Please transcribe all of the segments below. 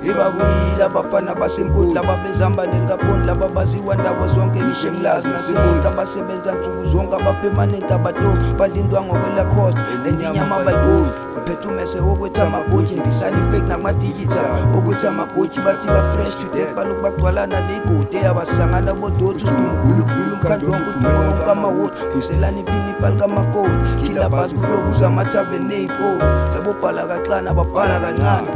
ibabuyile abafana basenkundla ababezihamba nelingapondla ababaziwa ndawo zonke ngisho engilazi nasebonke abasebenza nsuku zonke abapermanent abato balindwa ngokwela cost lendinyama bayigoli phethe umese wokuthi amagoji ndisana ifake nakumadigital ukuthi amagoji bathi ba-fresh to death balokhu bagcwalana negode abasangana bodothu umkhulu umkhandlu wonke uthunga kamawodi buselana ipinipali kamakoli khila bhazi kuflobuza amathaveni ney'poli labobhala kaxana ababhala kancane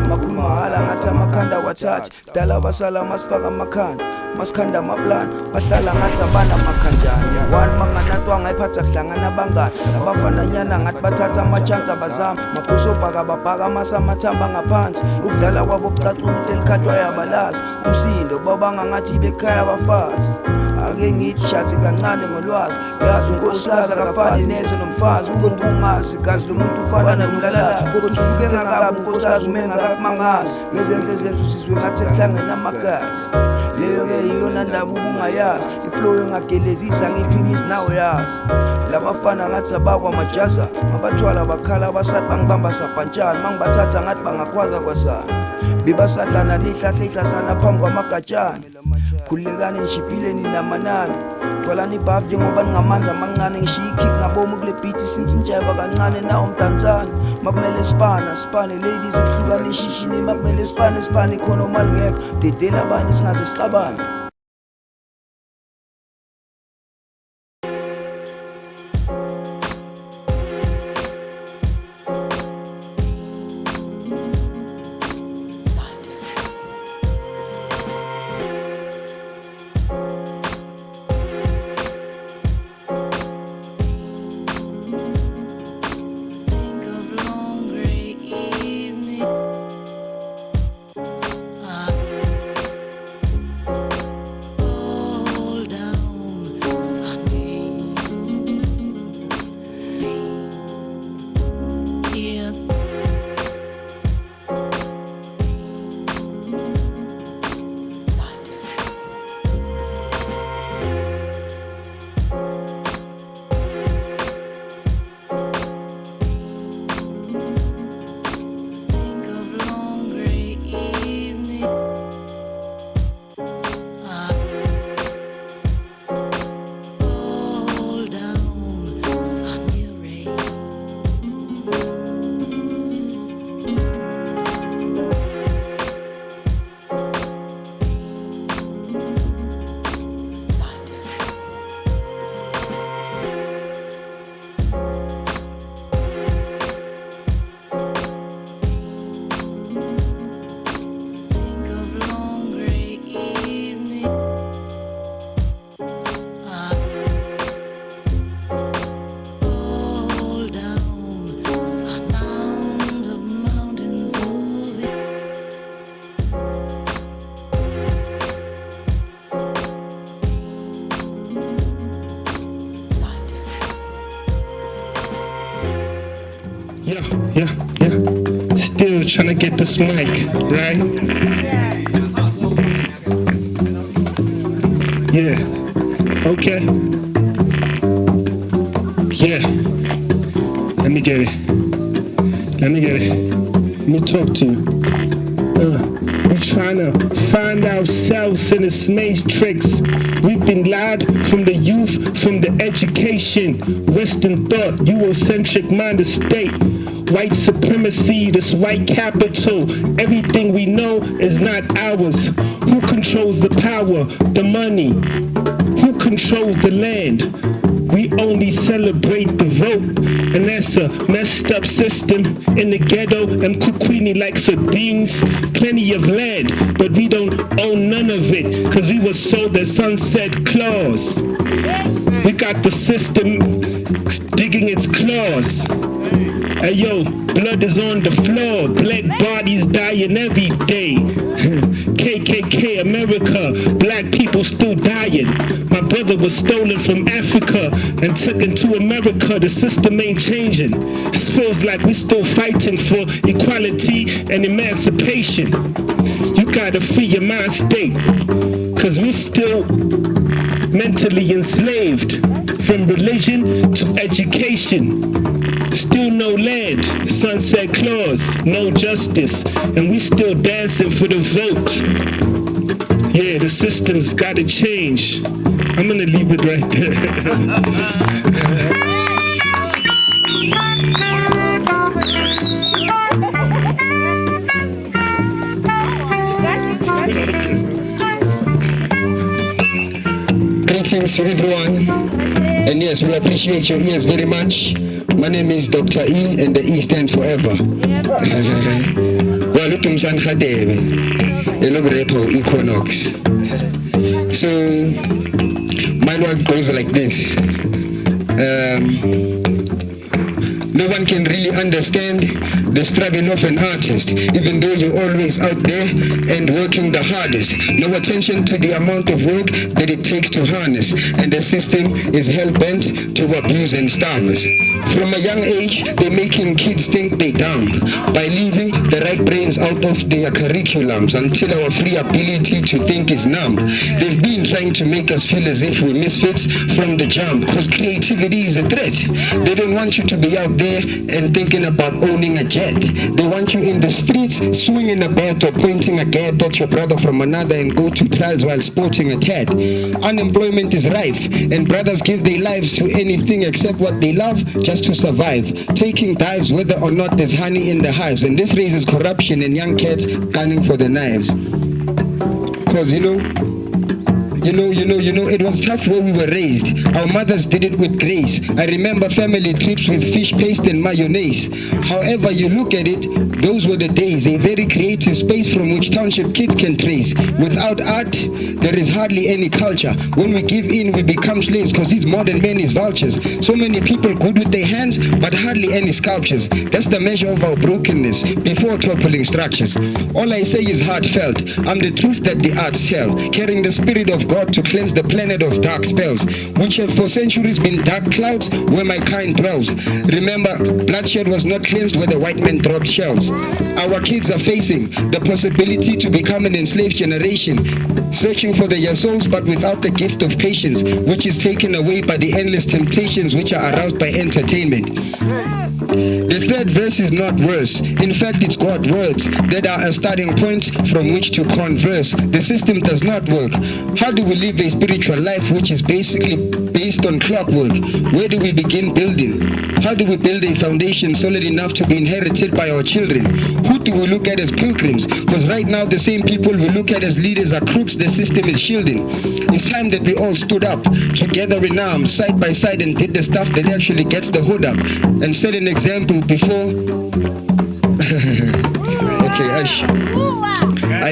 makhulu mahala ngathi amakhanda wathatha dala basala masifaka amakhanda masikhanda amaplani bahlala ngathi abana makhanjani one manganatwanga iphatha kuhlangana abangani abafananyana ngathi bathatha amachansi abazama makhosobhaka babhaka amasa amathamba ngaphansi ukudlala kwabo kucaca ukuthi elikhathwa yabalazi umsindo babanga ngathi bekhaya abafazi ake ngithi shathi kancane ngolwazi yazi unkosikazi akafani nezo nomfazi ukuthi ungazi gazi lomuntu ufana nomlalazi kodwa usuke ngakabi unkosikazi ume ngakakumangazi ngezenze zenzo sizwe ngathi ekuhlangene amagazi leyo-ke yiyona ndaba ubungayazi iflow engagelezisa ngiphimisi nawe yazi labafana ngathi abakwamajaza mabathwala bakhala abasathi bangibamba sabhantshana mangibathatha ngathi bangakhwaza kwasana bebasadlana nihlahla ihlazana phambi kwamagatshana khululekani nishibhile ninamanani gcwalani ibhavu njengoba ningamanzi amancane ngishiye ikick ngabomi kule beat since intsheba kancane nawo mdantsane makumele sipane ladies kuhlukana ishishini makumele sipane khona uma lingekho dedela abanye singaze sixabane. Yeah. Still trying to get this mic, right? Yeah. Okay. Yeah. Let me get it. Let me talk to you. We're trying to find ourselves in this matrix. We've been lied from the youth, from the education, Western thought, Eurocentric minded state, white supremacy, this white capital. Everything we know is not ours. Who controls the power, the money? Who controls the land? We only celebrate the vote, and that's a messed up system. In the ghetto, and Kukwini like sardines, plenty of land, but we don't own none of it, cause we were sold a sunset clause. We got the system digging its claws. Hey yo, blood is on the floor, black bodies dying every day. KKK America, black people still dying. My brother was stolen from Africa and taken to America. The system ain't changing. It feels like we still fighting for equality and emancipation. You gotta free your mind state, cause we still mentally enslaved, from religion to education. Still no land, sunset clause, no justice, and we still dancing for the vote. Yeah, the system's gotta change. I'm gonna leave it right there. Greetings to everyone, and yes, we appreciate your ears very much. My name is Dr. E, and the E stands for ever. Well, look, San Khadebe, Repo Equinox. So, my work goes like this. No one can really understand the struggle of an artist, even though you're always out there and working the hardest. No attention to the amount of work that it takes to harness, and the system is hell-bent to abuse and starve us. From a young age, they're making kids think they're dumb by leaving the right brains out of their curriculums until our free ability to think is numb. They've been trying to make us feel as if we're misfits from the jump, because creativity is a threat. They don't want you to be out there and thinking about owning a jet. They want you in the streets swinging a bat or pointing a gat at your brother from another and go to trials while sporting a tat. Unemployment is rife, and brothers give their lives to anything except what they love just to survive, taking dives whether or not there's honey in the hives, and this raises corruption and young cats gunning for the knives. Because it was tough where we were raised. Our mothers did it with grace. I remember family trips with fish paste and mayonnaise. However you look at it, those were the days, a very creative space from which township kids can trace. Without art, there is hardly any culture. When we give in, we become slaves, because these modern men is vultures. So many people good with their hands, but hardly any sculptures. That's the measure of our brokenness before toppling structures. All I say is heartfelt. I'm the truth that the arts tell, carrying the spirit of God to cleanse the planet of dark spells, which have for centuries been dark clouds where my kind dwells. Remember, bloodshed was not cleansed where the white men dropped shells. Our kids are facing the possibility to become an enslaved generation, searching for their souls but without the gift of patience, which is taken away by the endless temptations which are aroused by entertainment. The third verse is not verse. In fact, it's God's words that are a starting point from which to converse. The system does not work. How do we live a spiritual life which is basically based on clockwork? Where do we begin building? How do we build a foundation solid enough to be inherited by our children? Who do we look at as pilgrims? Because right now the same people we look at as leaders are crooks the system is shielding. It's time that we all stood up together in arms, side by side, and did the stuff that actually gets the hood up and set an example before. Okay, Ash.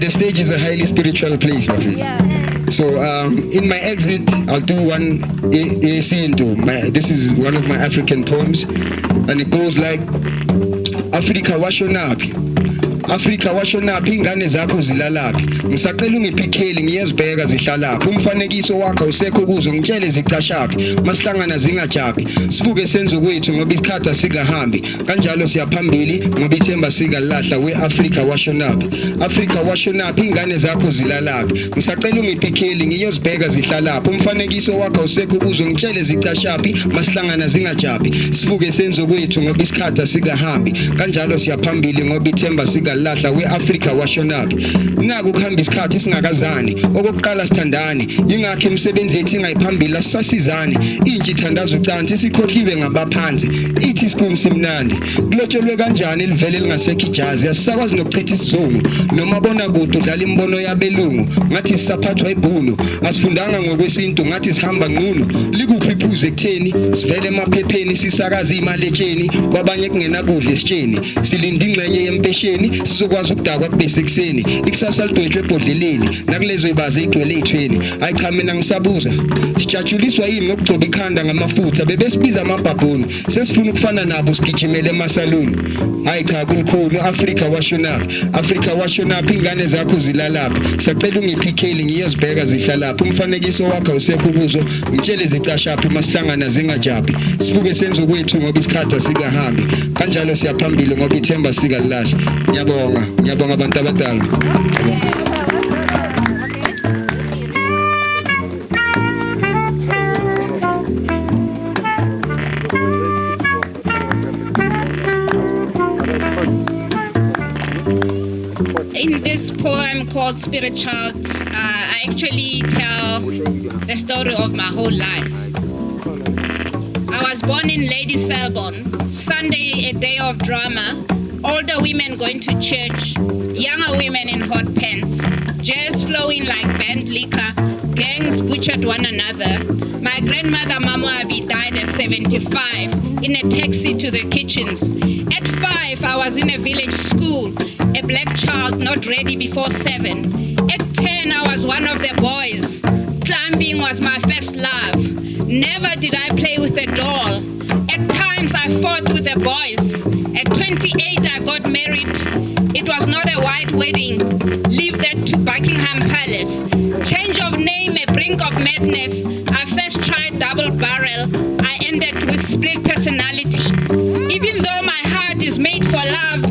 The stage is a highly spiritual place, my friend. So in my exit, I'll do one a scene too. This is one of my African poems, and it goes like, Africa washonaphi, Africa washonaphi, ingane zakho zilalaphi, ngisacela ungiphikele ngiyezibheka zihlalaphi, umfanekiso wakho usekho kuzo ngitshele zicashaphi, masihlangana zingajabi, sibuke senzo kwethu ngoba isikhathi asikahambi, kanjalo siyaphambili ngoba ithemba sikalahla. We Africa washonaphi, Africa washonaphi, ingane zakho zilalaphi, ngisacela ungiphikele ngiyezibheka zihlalaphi, umfanekiso wakho usekho kuzo ngitshele zicashaphi, masihlangana zingajabi, sibuke senzo kwethu ngoba isikhathi asikahambi, kanjalo siyaphambili ngoba ithemba sikalahla. We Africa washonaphi, naku kuhamba isikhathi singakazani, okokuqala sithandani, yingakho imisebenzi yethu ingayiphambili asisasizani, intsha ithandaza ucansi sikhohliwe ngabaphansi, ithi isikuni simnandi, kulotsholwe kanjani elivele lingasekho ijazi, asisakwazi nokuchitha isizungu, noma bona kude udlala imbono yabelungu, ngathi sisaphathwa ibhunu, asifundanga ngokwesintu, ngathi sihamba nqunu, likuphi iphuze ekutheni, sivele emaphepheni sisakaza imali etsheni, kwabanye kungena kudla esitsheni, silinda ingxenye yempesheni, sizokwazi ukudakwa kubese kuseni, ikusasa lidwetshwe ebhodleleni, nakulezo ibaze igcwele ey'thweni. Hayi cha, mina ngisabuza, sijatshuliswa yini ngokugcoba ikhanda ngamafutha, bebesibiza amabhabhuni, sesifuna ukufana nabo sigijimele emasaluni. Hayi cha, kulukhulu, Africa washonaphi, Africa washonaphi, ingane zakho zilalaphi, sacela ungiphikele ngiyozibheka zihlalaphi, umfanekiso wakho usekho kuzo ngitshele zicashaphi, masihlangana zingajabi, sibuke senzo kwethu ngoba isikhathi asikahambi, kanjalo siyaphambili ngoba ithemba sikalahla. Ngiyabonga abantu abadala. In this poem called Spirit Child, I actually tell the story of my whole life. I was born in Lady Selborne. Sunday, a day of drama. Older women going to church, younger women in hot pants, jazz flowing like band liquor, gangs butchered one another. My grandmother, Mama Abi, died at 75 in a taxi to the kitchens. At 5, I was in a village school, a black child not ready before 7. At 10, I was one of the boys. Climbing was my first love. Never did I play with a doll. At times, I fought with the boys. At 28, I got married. It was not a white wedding. Leave that to Buckingham Palace. Change of name, a brink of madness. I first tried double barrel. I ended with split personality. Even though my heart is made for love,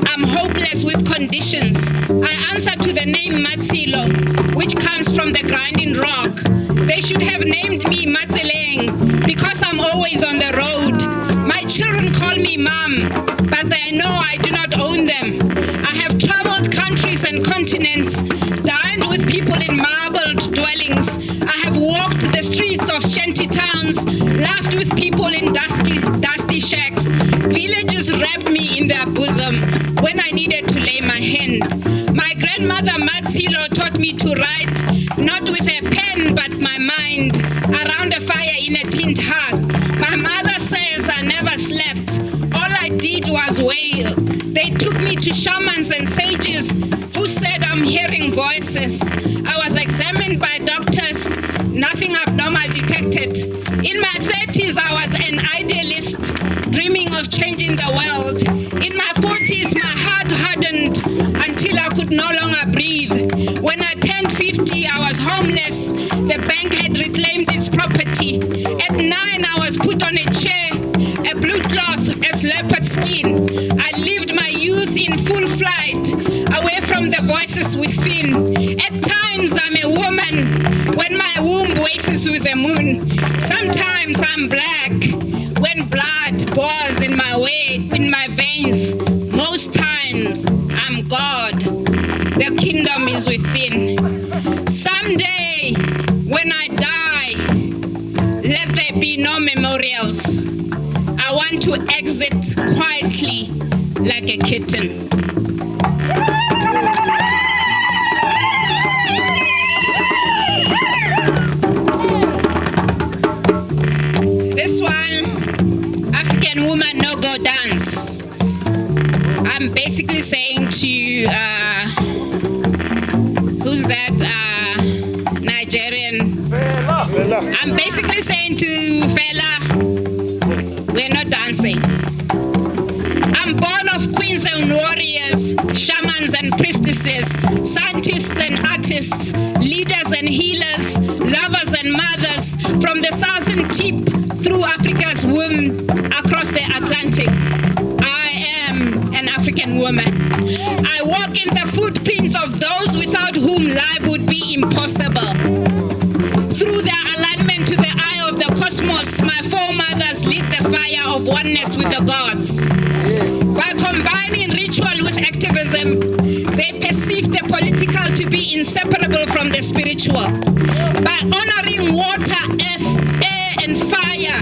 I'm hopeless with conditions. I answer to the name Matshilo, which comes from the grinding rock. They should have named me Matseleng because I'm always on the road. My children call me Mom, but they know I do not own them. I have traveled countries and continents, dined with people in marbled dwellings. I have walked the streets of shanty towns, laughed with people in dusty shacks. Villages wrapped me in their bosom when I needed to lay my hand. My grandmother Matshilo taught me to write, not with a pen but my mind, around a fire in a tint hearth. My mother says I never slept. All I did was wail. They took me to shamans and sages who said I'm hearing voices. I was examined by doctors, nothing abnormal detected. In my 30s, I was an idealist, dreaming of changing the world. In my 40s, my heart hardened until I could no longer breathe. When I turned 50, I was homeless. The bank had reclaimed its property. At 9, I was put on a chair, a blue cloth as leopard skin. I lived my youth in full flight, away from the voices within. At times, I'm a woman when my womb wakes with the moon. Sometimes I'm black when blood pours in my veins. Most times, I'm God. The kingdom is within. Someday, when I die, let there be no memorials. I want to exit quietly like a kitten. This one, African woman no go dance. I'm basically saying to, who's that Nigerian? I'm basically saying to Fela, we're not dancing. I'm born of queens and warriors, shamans and priestesses, scientists and artists, leaders and healers, lovers and mothers, from the southern tip through Africa's womb, across the Atlantic. I am an African woman. I walk in the footprints of those without whom life would be impossible. Through their alignment to the eye of the cosmos, my foremothers lit the fire of oneness with the gods. By combining ritual with activism, they perceived the political to be inseparable from the spiritual. By honoring water, earth, air, and fire,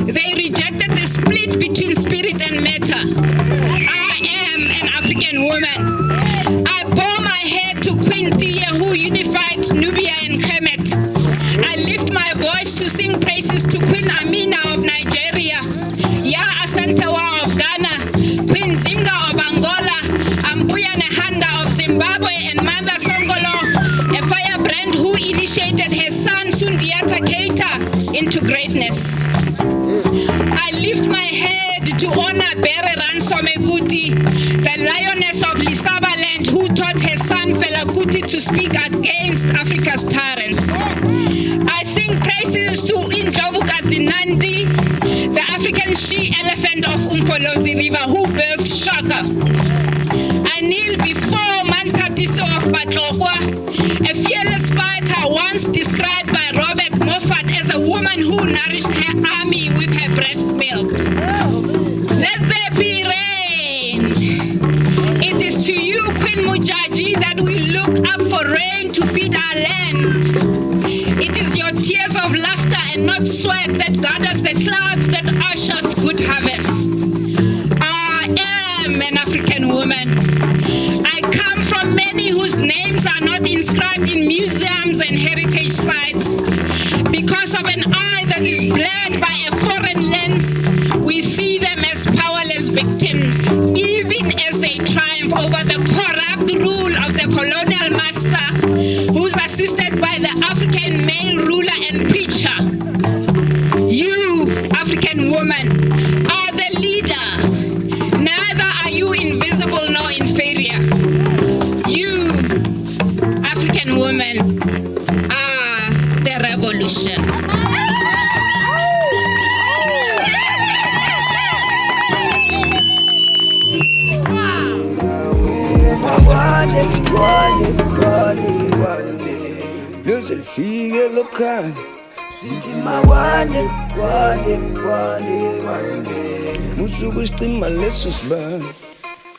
they rejected the split between spirit and matter. I am an African woman. I bow my head to Queen Tia, who unified Nubia and Kemet. I lift my voice to sing praises to Queen Amina of Nigeria, Ya Asantewa of Ghana, Queen Zinga of Angola, Ambuya Nehanda of Zimbabwe, and Mother Songolo, a firebrand who initiated her son Sundiata Keita into greatness. I lift my head to honor Bere Ransome-Kuti, the lioness of Lisabaland, who taught her son Fela Kuti to speak against Africa's tyrants. I sing praises to Indlovu Kazinandi, the African she-elephant of Umfolozi River, who birthed Shaka. I kneel before Mantatiso of Tlokwe, a fearless fighter once described by Robert Moffat as a woman who nourished her army with her breast milk. Let there be rain. It is to you, Queen Mutwa, Jaji that we look up for rain to feed our land. It is your tears of laughter and not sweat that gathers the clouds that ushers good harvest. I am an African woman. I come from many whose names are not inscribed in museums and heritage sites. Because of an eye that is blurred by a foreign lens, we see them as powerless victims, even as they triumph over the corrupt rule of the colonial master, who's assisted by the African male ruler and preacher. You, African woman, are the leader. Neither are you invisible nor inferior. You, African woman, are the revolution. Luzifike lokhani sithi Makwande, usuku isicima leso sibani.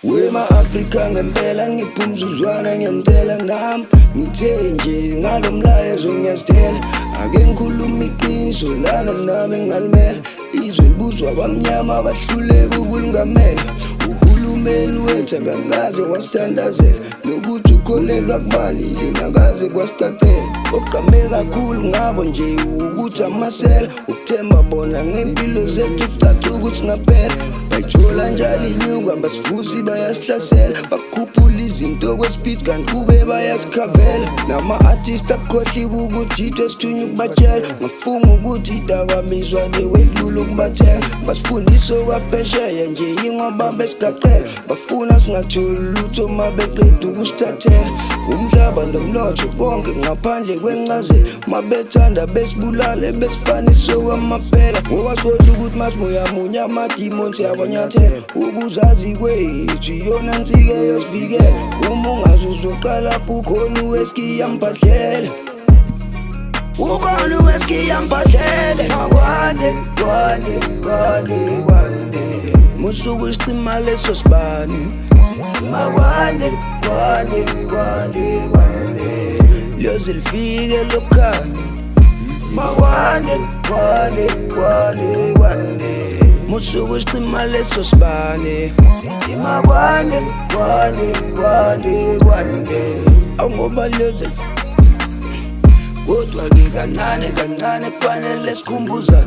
Wema-Afrika ngempela ngiphumzuzwana ngiyamtela nami ngithe nje ngalo mlayezo ngiyazithela. Ake ngikhuluma iqiniso lana nami engalimela. Izwe libuzwa abamnyama abahluleka ukulingamela. Uhulumeni wethu akakaze wasithandazela, nokuthi ukholelwa kubani nje nakaze kwasicacela. Ogqame kakhulu ngabo nje ukuthi amasela, ukuthemba bona ngempilo zethu kucaca ukuthi ngaphela. Bayithola njalo inyungu abasifusi bayasihlasela, bakhuphula izinto kwesiphithi kanti kube bayasikhavela. Nama-artist akhohliwe ukuthi yitho esithunywa ukubatshela, ngafunga ukuthi idakamizwa leweklula ukubathenga. Basifundisa okwaphesheya nje ingwabamba esigaqela, bafuna singatholi lutho uma beqeda ukusithathela. Umhlaba nomnotho konke ngaphandle kwencazelo, uma bethanda besibulale besifanisa okwamaphela. Ngoba sikhohlwa ukuthi masimuyamunya amadimons yabanyathela, ukuzazi kwethu iyona nsika yosivikela. Uma ungazi uzoqala lapho ukhona uweskiya mbhadlela, ukhona uweskiya mbhadlela. Makwande, musuku isicima leso sibani. Makwande, liyozilifike lokhani. Makwande, musuku isicima leso sibani. Makwande, awungoba liyozilifike. Kodwa-ke kancane kufanele sikhumbuzane